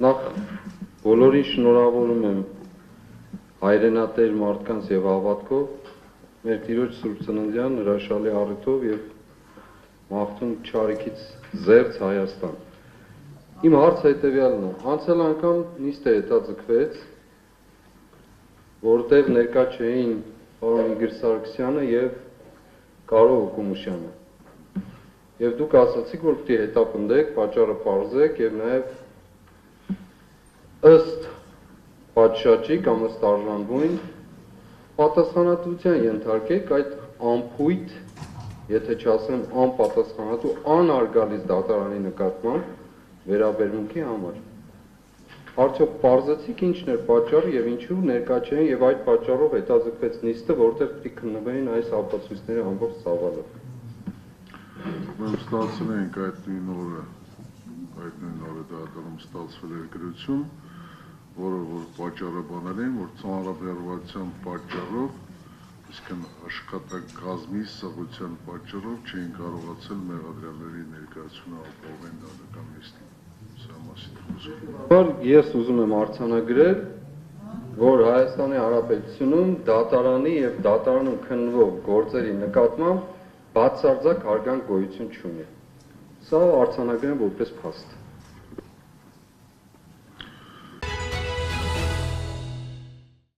Նախ բոլորին շնորհավորում եմ հայրենատեր մարդկանց եւ հավատքով մեր Տիրոջ Սուրբ Ծննդյան հրաշալի առիթով եւ մաղթում չարիքից զերծ Հայաստան։ Իմ հարցը հետեւյալն է. անցյալ անգամ նիստը հետաձգվեց, որտեղ ներկա չէին պարոն Իգոր Սարգսյանը եւ Կարո Հոկոմյանը։ Եվ դուք ասացիք, որ պիտի հետապնդեք, պատճառը պարզեք եւ նաեւ ըստ պատշաճի կամ ըստ արժանվույն պատասխանատվության ենթարկեք այդ անփույթ, եթե չասեմ անպատասխանատու, անարգալից դատարանի նկատմամբ վերաբերմունքի համար։ Արդյոք պարզեցիք ինչն էր պատճառը եւ ինչու ներկա չէին եւ այդ պատճառով հետաձգվեց նիստը, որտեղ պիտի քննվեին այս ապացույցների ամբողջ ծավալը։ Մենք ստացել ենք այդ նույն օրը դատարանում ստացվել էր գրություն, որը որ պատճառը բանել են, որ ծանրաբեռնվածության պատճառով, իսկն աշխատակազմի սղության պատճառով չէին կարողացել մեղադրյալների ներկայությունը ապահովել դատական նիստին։ Ես ուզում եմ արձանագրել, որ Հայաստանի Հանրապետությունում դատարանի եւ դատարանում քննվող գործերի նկատմամբ բացարձակ հարգանք գոյություն չունի։ Սա արձանագրեմ որպես փաստ։